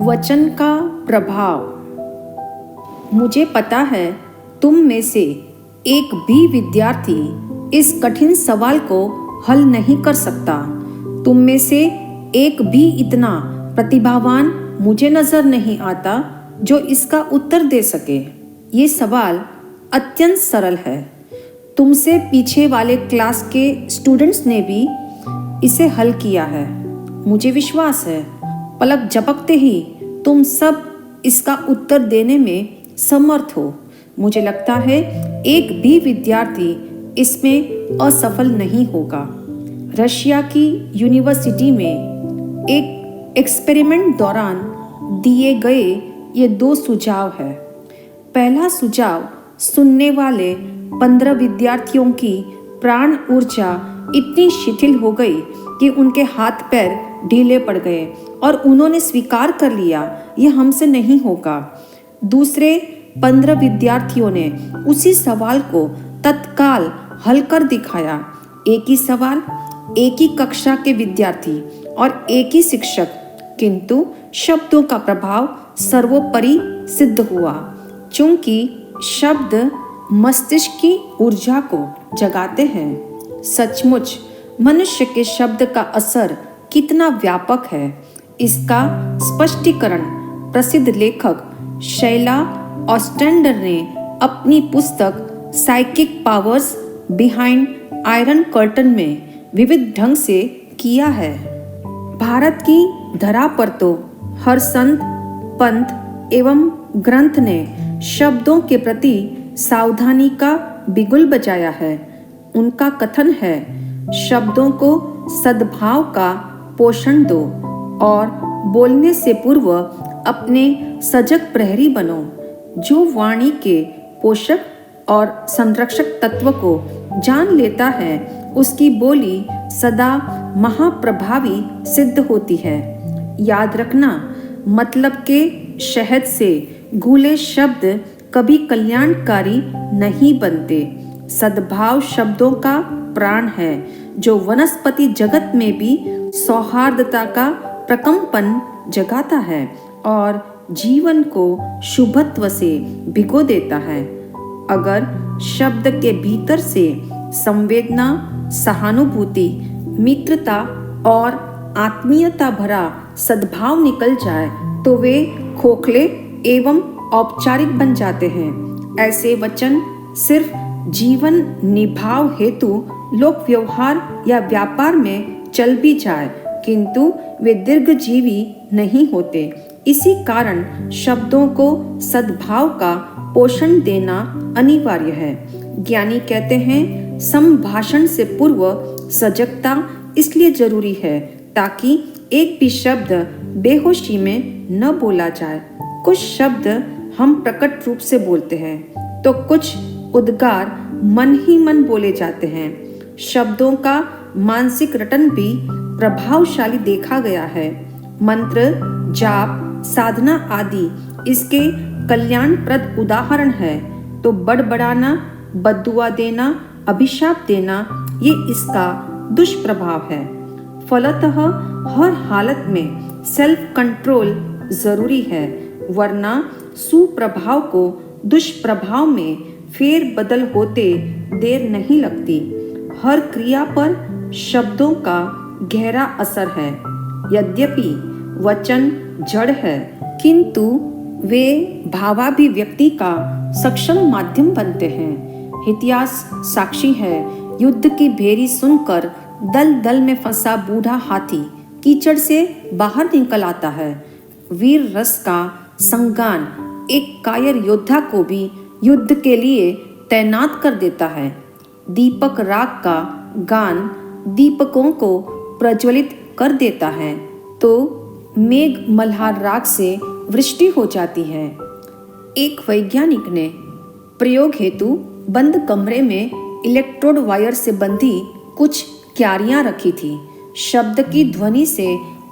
वचन का प्रभाव। मुझे पता है तुम में से एक भी विद्यार्थी इस कठिन सवाल को हल नहीं कर सकता। तुम में से एक भी इतना प्रतिभावान मुझे नजर नहीं आता जो इसका उत्तर दे सके। ये सवाल अत्यंत सरल है। तुमसे पीछे वाले क्लास के स्टूडेंट्स ने भी इसे हल किया है। मुझे विश्वास है पलक झपकते ही तुम सब इसका उत्तर देने में समर्थ हो। मुझे लगता है एक भी विद्यार्थी इसमें असफल नहीं होगा। रशिया की यूनिवर्सिटी में एक एक्सपेरिमेंट दौरान दिए गए ये 2 सुझाव है। पहला सुझाव, सुनने वाले 15 विद्यार्थियों की प्राण ऊर्जा इतनी शिथिल हो गई कि उनके हाथ पैर ढीले पड़ गए और उन्होंने स्वीकार कर लिया यह हमसे नहीं होगा। दूसरे 15 विद्यार्थियों ने उसी सवाल को तत्काल हल कर दिखाया। एक ही सवाल, एक ही कक्षा के विद्यार्थी और एक ही शिक्षक, किंतु शब्दों का प्रभाव सर्वोपरि सिद्ध हुआ। चूंकि शब्द मस्तिष्क की ऊर्जा को जगाते हैं। सचमुच मनुष्य के शब्द का असर कितना व्यापक है, इसका स्पष्टीकरण प्रसिद्ध लेखक शैला ऑस्टेंडर ने अपनी पुस्तक psychic powers behind iron curtain में विविध ढंग से किया है। भारत की धरा पर तो हर संत, पंथ एवं ग्रंथ ने शब्दों के प्रति सावधानी का बिगुल बजाया है। उनका कथन है, शब्दों को सद्भाव का पोषण दो और बोलने से पूर्व अपने सजग प्रहरी बनो। जो वाणी के पोषक और संरक्षक तत्व को जान लेता है उसकी बोली सदा महाप्रभावी सिद्ध होती है। याद रखना, मतलब के शहद से घुले शब्द कभी कल्याणकारी नहीं बनते। सद्भाव शब्दों का प्राण है जो वनस्पति जगत में भी सौहार्दता का प्रकंपन जगाता है और जीवन को शुभत्व से भिगो देता है। अगर शब्द के भीतर से संवेदना, सहानुभूति, मित्रता और आत्मीयता भरा सद्भाव निकल जाए तो वे खोखले एवं औपचारिक बन जाते हैं। ऐसे वचन सिर्फ जीवन निभाव हेतु लोक व्यवहार या व्यापार में चल भी जाए, किंतु वे दीर्घजीवी नहीं होते। इसी कारण शब्दों को सद्भाव का पोषण देना अनिवार्य है। ज्ञानी कहते हैं, संभाषण से पूर्व सजगता इसलिए जरूरी है ताकि एक भी शब्द बेहोशी में न बोला जाए। कुछ शब्द हम प्रकट रूप से बोलते हैं तो कुछ उद्गार मन ही मन बोले जाते हैं। शब्दों का मानसिक रटन भी प्रभावशाली देखा गया है। मंत्र, जाप, साधना आदि इसके कल्याणप्रद उदाहरण है तो बड़बड़ाना, बद्दुआ देना, अभिशाप देना ये इसका दुष्प्रभाव है। फलतः हर हालत में सेल्फ कंट्रोल जरूरी है, वरना सुप्रभाव को दुष्प्रभाव में फेर बदल होते देर नहीं लगती। हर क्रिया पर शब्दों का गहरा असर है। यद्यपि वचन जड़ है, किंतु वे भावाभिव्यक्ति का सक्षम माध्यम बनते हैं। इतिहास साक्षी है, युद्ध की भेरी सुनकर दल दल में फंसा बूढ़ा हाथी कीचड़ से बाहर निकल आता है। वीर रस का संगान एक कायर योद्धा को भी युद्ध के लिए तैनात कर देता है। दीपक राग का गान दीपकों को प्रज्वलित कर देता है तो मेघ मल्हार राग से वृष्टि हो जाती है। एक वैज्ञानिक ने प्रयोग हेतु बंद कमरे में इलेक्ट्रोड वायर से बंधी कुछ क्यारियां रखी थी। शब्द की ध्वनि से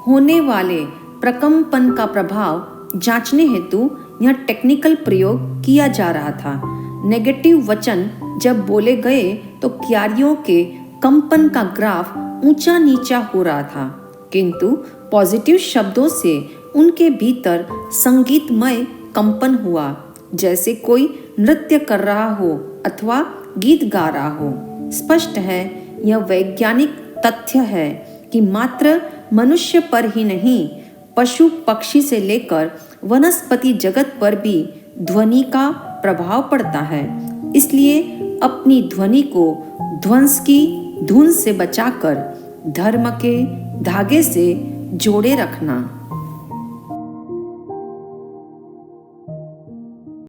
होने वाले प्रकंपन का प्रभाव जांचने हेतु यह टेक्निकल प्रयोग किया जा रहा था। नेगेटिव वचन जब बोले गए तो क्यारियों के कंपन का ग्राफ ऊंचा नीचा हो रहा था, किंतु पॉजिटिव शब्दों से उनके भीतर संगीतमय कंपन हुआ, जैसे कोई नृत्य कर रहा हो अथवा गीत गा रहा हो। स्पष्ट है, यह वैज्ञानिक तथ्य है कि मात्र मनुष्य पर ही नहीं, पशु पक्षी से लेकर वनस्पति जगत पर भी ध्वनि का प्रभाव पड़ता है। इसलिए अपनी ध्वनि को ध्वंस की धुन से बचाकर धर्म के धागे से जोड़े रखना।